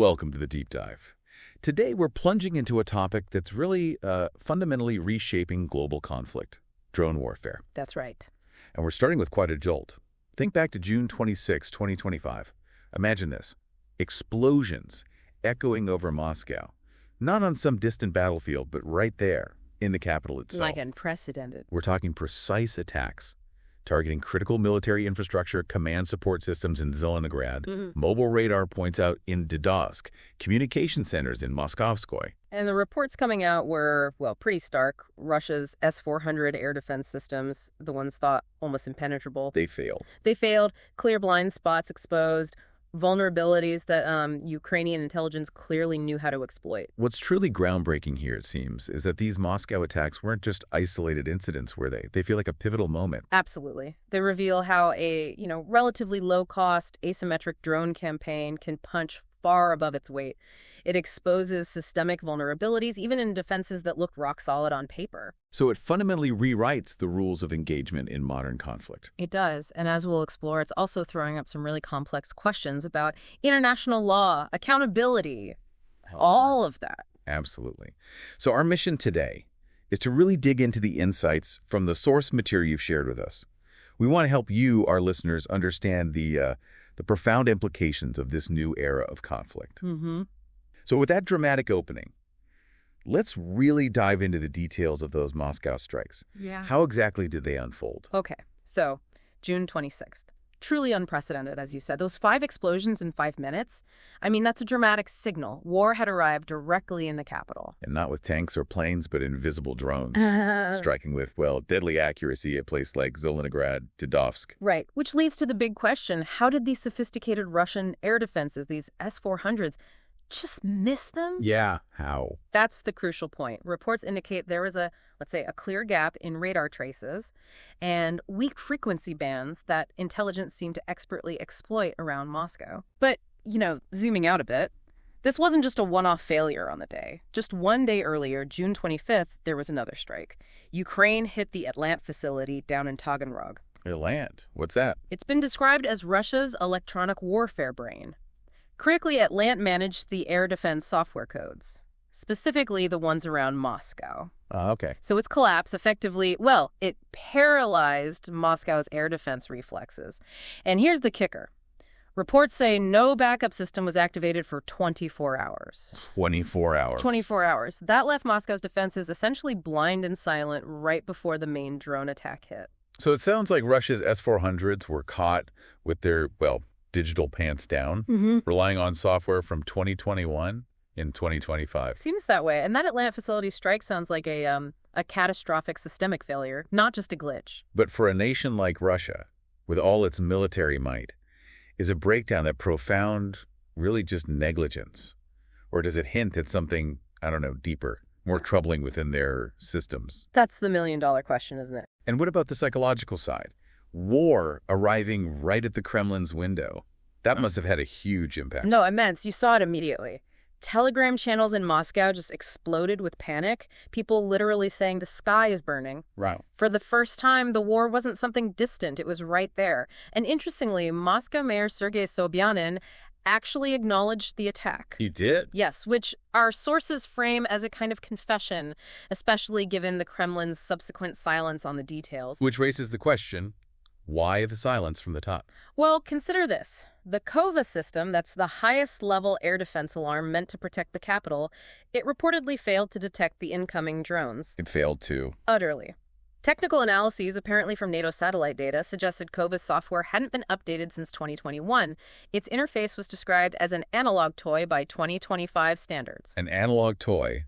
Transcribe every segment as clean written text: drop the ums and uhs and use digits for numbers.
Welcome to the Deep Dive. Today we're plunging into a topic that's really fundamentally reshaping global conflict, drone warfare. That's right. And we're starting with quite a jolt. Think back to June 26, 2025. Imagine this. Explosions echoing over Moscow. Not on some distant battlefield, but right there in the capital itself. Like unprecedented. We're talking precise attacks, targeting critical military infrastructure, command support systems in Zelenograd, mobile radar points out in Didovsk, communication centers in Moskovskoye. And the reports coming out were, well, pretty stark. Russia's S-400 air defense systems, the ones thought almost impenetrable. They failed. They failed. Clear blind spots exposed. Vulnerabilities that Ukrainian intelligence clearly knew how to exploit. What's truly groundbreaking here, it seems, is that these Moscow attacks weren't just isolated incidents, were they? They feel like a pivotal moment. Absolutely. They reveal how a, relatively low-cost asymmetric drone campaign can punch far above its weight. It exposes systemic vulnerabilities, even in defenses that look rock solid on paper. So it fundamentally rewrites the rules of engagement in modern conflict. It does, and as we'll explore, it's also throwing up some really complex questions about international law, accountability, all of that. Absolutely. So our mission today is to really dig into the insights from the source material you've shared with us. We want to help you, our listeners, understand the profound implications of this new era of conflict. So with that dramatic opening, let's really dive into the details of those Moscow strikes. Yeah. How exactly did they unfold? Okay, so June 26th. Truly unprecedented, as you said. Those 5 explosions in 5 minutes, that's a dramatic signal. War had arrived directly in the capital. And not with tanks or planes, but invisible drones, striking with, deadly accuracy at places like Zelenograd, Didovsk. Right, which leads to the big question, how did these sophisticated Russian air defenses, these S-400s, just miss them? Yeah, how? That's the crucial point. Reports indicate there was let's say, a clear gap in radar traces and weak frequency bands that intelligence seemed to expertly exploit around Moscow. But, zooming out a bit, this wasn't just a one-off failure on the day. Just one day earlier, June 25th, there was another strike. Ukraine hit the Atlant facility down in Taganrog. Atlant? What's that? It's been described as Russia's electronic warfare brain. Critically, Atlant managed the air defense software codes, specifically the ones around Moscow. Okay. So its collapse effectively, it paralyzed Moscow's air defense reflexes. And here's the kicker. Reports say no backup system was activated for 24 hours. 24 hours. 24 hours. That left Moscow's defenses essentially blind and silent right before the main drone attack hit. So it sounds like Russia's S-400s were caught with their, digital pants down, relying on software from 2021 in 2025. Seems that way. And that Atlant facility strike sounds like a catastrophic systemic failure, not just a glitch. But for a nation like Russia, with all its military might, is a breakdown that profound, really just negligence? Or does it hint at something, deeper, more troubling within their systems? That's the million-dollar question, isn't it? And what about the psychological side? War arriving right at the Kremlin's window. That must have had a huge impact. No, immense. You saw it immediately. Telegram channels in Moscow just exploded with panic. People literally saying the sky is burning. Right. For the first time, the war wasn't something distant. It was right there. And interestingly, Moscow Mayor Sergei Sobyanin actually acknowledged the attack. He did? Yes, which our sources frame as a kind of confession, especially given the Kremlin's subsequent silence on the details. Which raises the question, why the silence from the top? Well, consider this. The KOVA system, that's the highest level air defense alarm meant to protect the capital, it reportedly failed to detect the incoming drones. It failed too. Utterly. Technical analyses, apparently from NATO satellite data, suggested KOVA's software hadn't been updated since 2021. Its interface was described as an analog toy by 2025 standards. An analog toy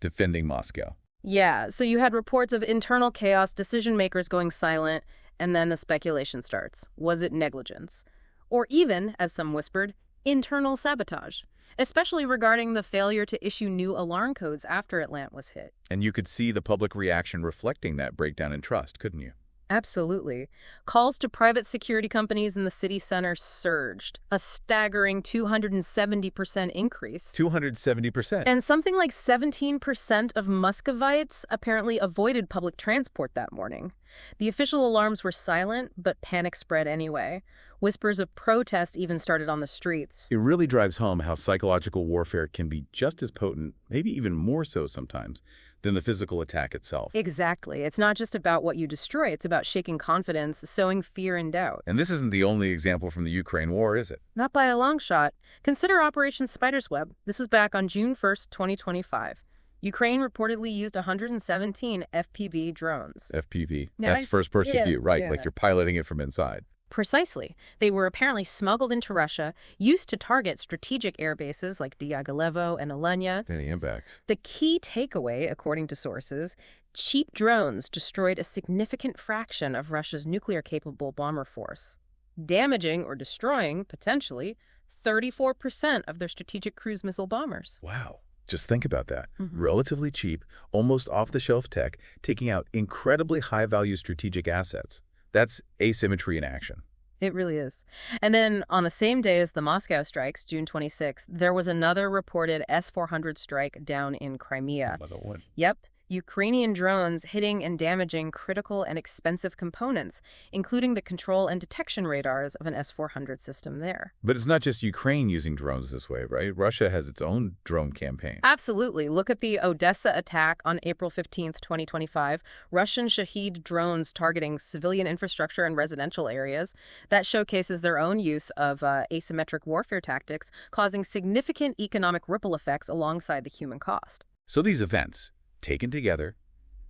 defending Moscow. Yeah, so you had reports of internal chaos, decision makers going silent, and then the speculation starts. Was it negligence? Or even, as some whispered, internal sabotage, especially regarding the failure to issue new alarm codes after Atlant was hit. And you could see the public reaction reflecting that breakdown in trust, couldn't you? Absolutely. Calls to private security companies in the city center surged, a staggering 270% increase. 270%? And something like 17% of Muscovites apparently avoided public transport that morning. The official alarms were silent, but panic spread anyway. Whispers of protest even started on the streets. It really drives home how psychological warfare can be just as potent, maybe even more so sometimes, than the physical attack itself. Exactly. It's not just about what you destroy. It's about shaking confidence, sowing fear and doubt. And this isn't the only example from the Ukraine war, is it? Not by a long shot. Consider Operation Spider's Web. This was back on June 1st, 2025. Ukraine reportedly used 117 FPV drones. FPV. Yeah, That's first-person view, right? yeah. Like you're piloting it from inside. Precisely. They were apparently smuggled into Russia, used to target strategic air bases like Diaghilevo and Alanya. Any impacts? The key takeaway, according to sources, cheap drones destroyed a significant fraction of Russia's nuclear-capable bomber force, damaging or destroying, potentially, 34% of their strategic cruise missile bombers. Wow. Just think about that. Mm-hmm. Relatively cheap, almost off-the-shelf tech, taking out incredibly high-value strategic assets. That's asymmetry in action. It really is. And then on the same day as the Moscow strikes, June 26th, there was another reported S-400 strike down in Crimea. Another one. Yep. Ukrainian drones hitting and damaging critical and expensive components, including the control and detection radars of an S-400 system there. But it's not just Ukraine using drones this way, right? Russia has its own drone campaign. Absolutely. Look at the Odessa attack on April 15th, 2025. Russian Shahed drones targeting civilian infrastructure and residential areas. That showcases their own use of asymmetric warfare tactics, causing significant economic ripple effects alongside the human cost. So these events, taken together,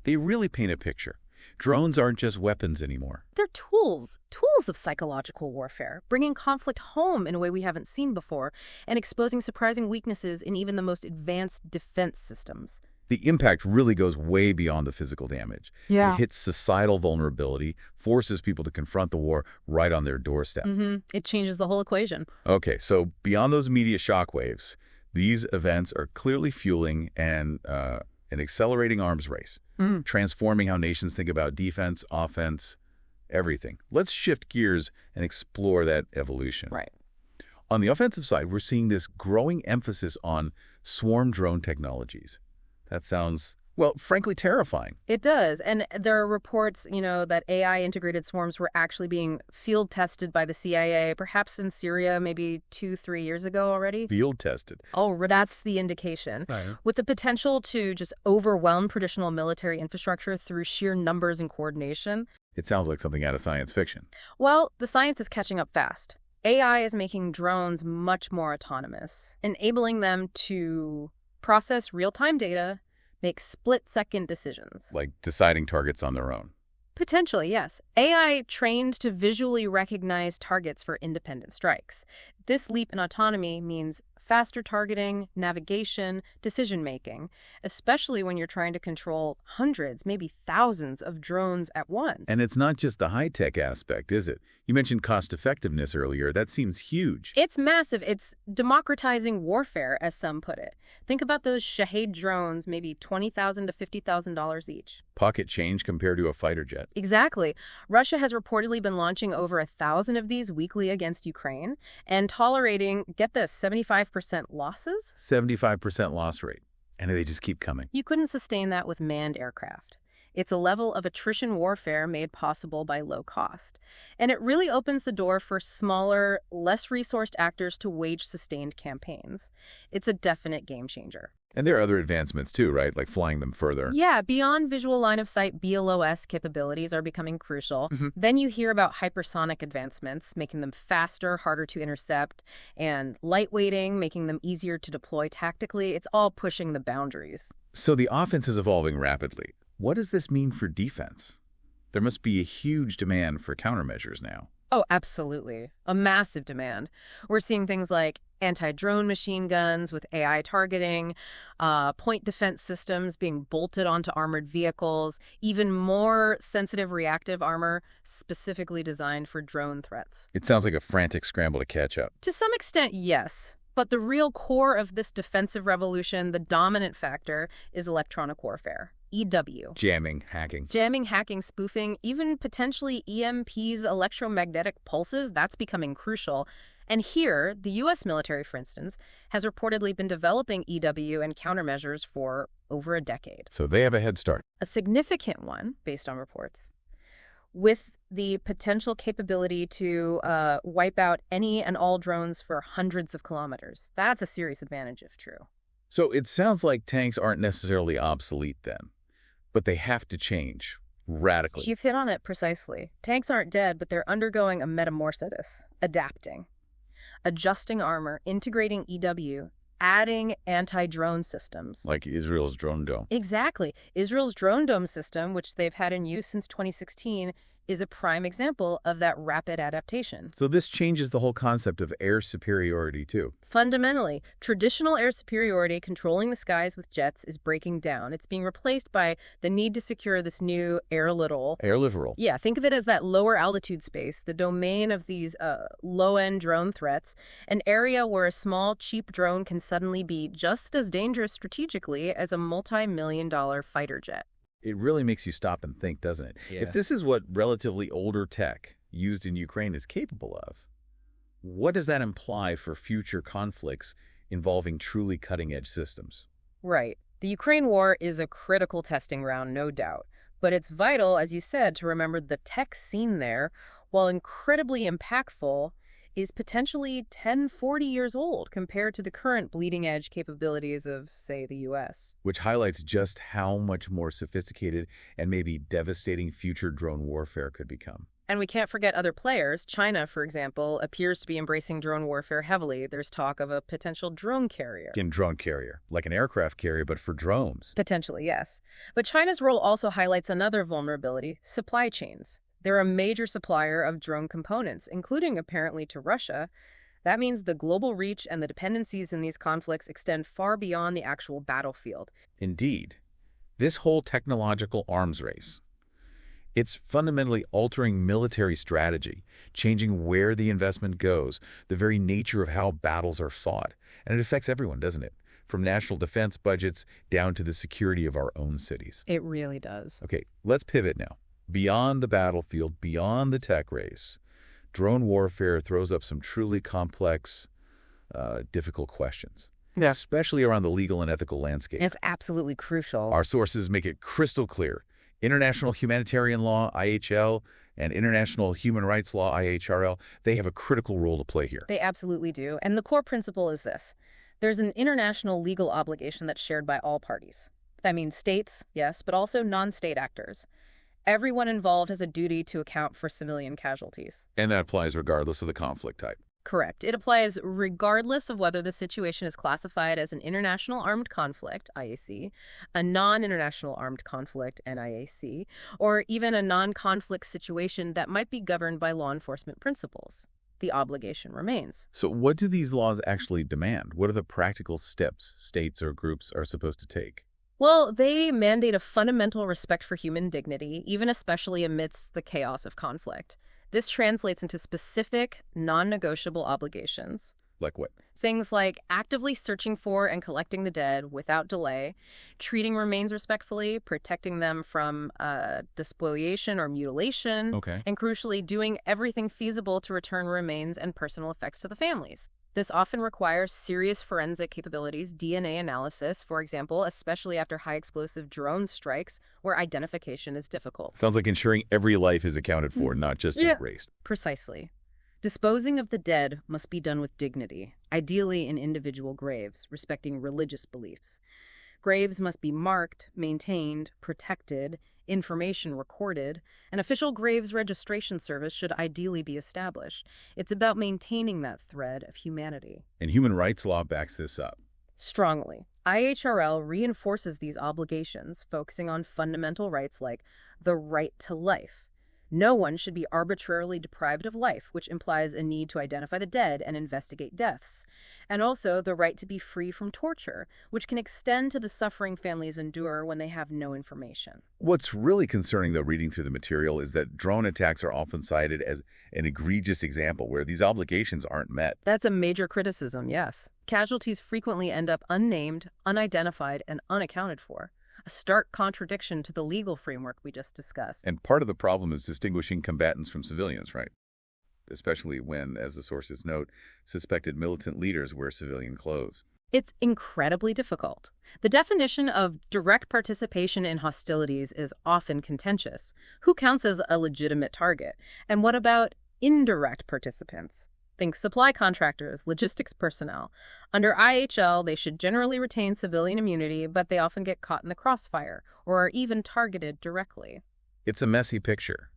they really paint a picture. Drones aren't just weapons anymore. They're tools of psychological warfare, bringing conflict home in a way we haven't seen before, and exposing surprising weaknesses in even the most advanced defense systems. The impact really goes way beyond the physical damage. Yeah. It hits societal vulnerability, forces people to confront the war right on their doorstep. It changes the whole equation. Okay, so beyond those media shockwaves, these events are clearly fueling an accelerating arms race, transforming how nations think about defense, offense, everything. Let's shift gears and explore that evolution. Right. On the offensive side, we're seeing this growing emphasis on swarm drone technologies. That sounds, well, frankly terrifying. It does. And there are reports, that AI-integrated swarms were actually being field tested by the CIA, perhaps in Syria maybe 2-3 years ago already. Field tested. Oh, that's the indication. Right. With the potential to just overwhelm traditional military infrastructure through sheer numbers and coordination. It sounds like something out of science fiction. Well, the science is catching up fast. AI is making drones much more autonomous, enabling them to process real-time data, make split-second decisions. Like deciding targets on their own. Potentially, yes. AI trained to visually recognize targets for independent strikes. This leap in autonomy means faster targeting, navigation, decision-making, especially when you're trying to control hundreds, maybe thousands of drones at once. And it's not just the high-tech aspect, is it? You mentioned cost-effectiveness earlier. That seems huge. It's massive. It's democratizing warfare, as some put it. Think about those Shahed drones, maybe $20,000 to $50,000 each. Pocket change compared to a fighter jet. Exactly. Russia has reportedly been launching over 1,000 of these weekly against Ukraine and tolerating, get this, 75% losses? 75% loss rate. And they just keep coming. You couldn't sustain that with manned aircraft. It's a level of attrition warfare made possible by low cost. And it really opens the door for smaller, less resourced actors to wage sustained campaigns. It's a definite game changer. And there are other advancements too, right? Like flying them further. Yeah, beyond visual line of sight, BLOS capabilities are becoming crucial. Then you hear about hypersonic advancements, making them faster, harder to intercept, and lightweighting, making them easier to deploy tactically. It's all pushing the boundaries. So the offense is evolving rapidly. What does this mean for defense? There must be a huge demand for countermeasures now. Oh, absolutely. A massive demand. We're seeing things like anti-drone machine guns with AI targeting, point defense systems being bolted onto armored vehicles, even more sensitive reactive armor specifically designed for drone threats. It sounds like a frantic scramble to catch up. To some extent, yes. But the real core of this defensive revolution, the dominant factor, is electronic warfare. EW. Jamming, hacking. Jamming, hacking, spoofing, even potentially EMPs, electromagnetic pulses, that's becoming crucial. And here, the U.S. military, for instance, has reportedly been developing EW and countermeasures for over a decade. So they have a head start. A significant one, based on reports. With the potential capability to wipe out any and all drones for hundreds of kilometers. That's a serious advantage if true. So it sounds like tanks aren't necessarily obsolete then, but they have to change radically. You've hit on it precisely. Tanks aren't dead, but they're undergoing a metamorphosis, adapting, adjusting armor, integrating EW, adding anti-drone systems. Like Israel's Drone Dome. Exactly. Israel's Drone Dome system, which they've had in use since 2016, is a prime example of that rapid adaptation. So this changes the whole concept of air superiority, too. Fundamentally, traditional air superiority controlling the skies with jets is breaking down. It's being replaced by the need to secure this new air littoral. Air littoral. Yeah, think of it as that lower altitude space, the domain of these low-end drone threats, an area where a small, cheap drone can suddenly be just as dangerous strategically as a multi-million-dollar fighter jet. It really makes you stop and think, doesn't it? Yeah. If this is what relatively older tech used in Ukraine is capable of, what does that imply for future conflicts involving truly cutting-edge systems? Right. The Ukraine war is a critical testing ground, no doubt. But it's vital, as you said, to remember the tech seen there, while incredibly impactful, is potentially 10, 40 years old compared to the current bleeding-edge capabilities of, say, the U.S. Which highlights just how much more sophisticated and maybe devastating future drone warfare could become. And we can't forget other players. China, for example, appears to be embracing drone warfare heavily. There's talk of a potential drone carrier. Again, drone carrier, like an aircraft carrier, but for drones. Potentially, yes. But China's role also highlights another vulnerability, supply chains. They're a major supplier of drone components, including apparently to Russia. That means the global reach and the dependencies in these conflicts extend far beyond the actual battlefield. Indeed. This whole technological arms race, it's fundamentally altering military strategy, changing where the investment goes, the very nature of how battles are fought. And it affects everyone, doesn't it? From national defense budgets down to the security of our own cities. It really does. Okay, let's pivot now. Beyond the battlefield, beyond the tech race, drone warfare throws up some truly complex, difficult questions. Yeah. Especially around the legal and ethical landscape. It's absolutely crucial. Our sources make it crystal clear. International humanitarian law, IHL, and international human rights law, IHRL, they have a critical role to play here. They absolutely do. And the core principle is this. There's an international legal obligation that's shared by all parties. That means states, yes, but also non-state actors. Everyone involved has a duty to account for civilian casualties. And that applies regardless of the conflict type. Correct. It applies regardless of whether the situation is classified as an international armed conflict, IAC, a non-international armed conflict, NIAC, or even a non-conflict situation that might be governed by law enforcement principles. The obligation remains. So what do these laws actually demand? What are the practical steps states or groups are supposed to take? Well, they mandate a fundamental respect for human dignity, even especially amidst the chaos of conflict. This translates into specific, non-negotiable obligations. Like what? Things like actively searching for and collecting the dead without delay, treating remains respectfully, protecting them from despoliation or mutilation, and crucially, doing everything feasible to return remains and personal effects to the families. This often requires serious forensic capabilities, DNA analysis, for example, especially after high-explosive drone strikes where identification is difficult. Sounds like ensuring every life is accounted for, not just erased. Precisely. Disposing of the dead must be done with dignity, ideally in individual graves, respecting religious beliefs. Graves must be marked, maintained, protected, information recorded. An official graves registration service should ideally be established. It's about maintaining that thread of humanity. And human rights law backs this up. Strongly. IHRL reinforces these obligations, focusing on fundamental rights like the right to life. No one should be arbitrarily deprived of life, which implies a need to identify the dead and investigate deaths. And also the right to be free from torture, which can extend to the suffering families endure when they have no information. What's really concerning, though, reading through the material, is that drone attacks are often cited as an egregious example where these obligations aren't met. That's a major criticism, yes. Casualties frequently end up unnamed, unidentified, and unaccounted for. A stark contradiction to the legal framework we just discussed. And part of the problem is distinguishing combatants from civilians, right? Especially when, as the sources note, suspected militant leaders wear civilian clothes. It's incredibly difficult. The definition of direct participation in hostilities is often contentious. Who counts as a legitimate target? And what about indirect participants? Think supply contractors, logistics personnel. Under IHL, they should generally retain civilian immunity, but they often get caught in the crossfire or are even targeted directly. It's a messy picture.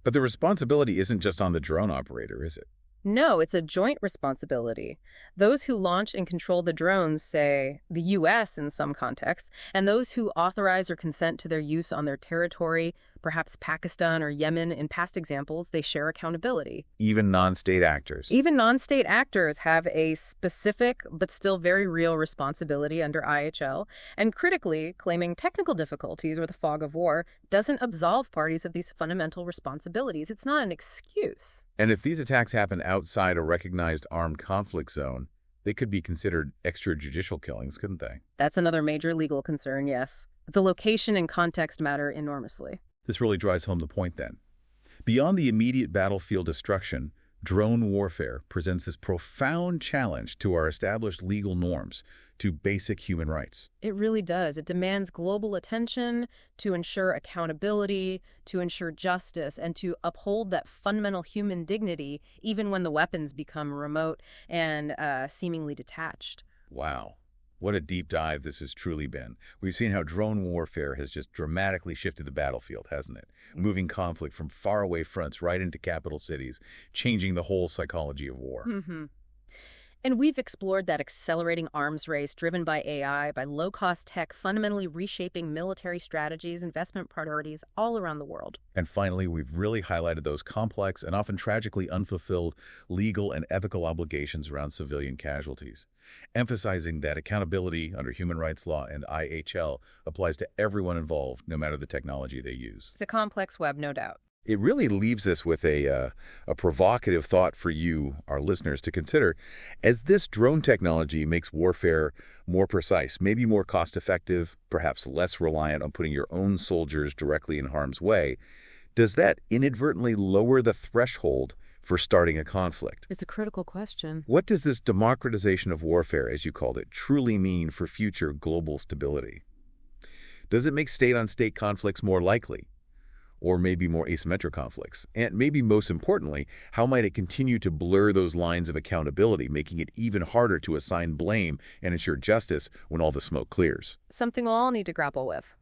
But the responsibility isn't just on the drone operator, is it? No, it's a joint responsibility. Those who launch and control the drones, say, the U.S. in some contexts, and those who authorize or consent to their use on their territory, perhaps Pakistan or Yemen in past examples, they share accountability. Even non-state actors. Even non-state actors have a specific but still very real responsibility under IHL, and critically, claiming technical difficulties or the fog of war doesn't absolve parties of these fundamental responsibilities. It's not an excuse. And if these attacks happen outside a recognized armed conflict zone, they could be considered extrajudicial killings, couldn't they? That's another major legal concern, yes. The location and context matter enormously. This really drives home the point then. Beyond the immediate battlefield destruction, drone warfare presents this profound challenge to our established legal norms, to basic human rights. It really does. It demands global attention to ensure accountability, to ensure justice, and to uphold that fundamental human dignity, even when the weapons become remote and seemingly detached. Wow. What a deep dive this has truly been. We've seen how drone warfare has just dramatically shifted the battlefield, hasn't it? Moving conflict from faraway fronts right into capital cities, changing the whole psychology of war. And we've explored that accelerating arms race driven by AI, by low-cost tech, fundamentally reshaping military strategies, investment priorities all around the world. And finally, we've really highlighted those complex and often tragically unfulfilled legal and ethical obligations around civilian casualties, emphasizing that accountability under human rights law and IHL applies to everyone involved, no matter the technology they use. It's a complex web, no doubt. It really leaves us with a provocative thought for you, our listeners, to consider. As this drone technology makes warfare more precise, maybe more cost-effective, perhaps less reliant on putting your own soldiers directly in harm's way, does that inadvertently lower the threshold for starting a conflict? It's a critical question. What does this democratization of warfare, as you called it, truly mean for future global stability? Does it make state-on-state conflicts more likely? Or maybe more asymmetric conflicts? And maybe most importantly, how might it continue to blur those lines of accountability, making it even harder to assign blame and ensure justice when all the smoke clears? Something we'll all need to grapple with.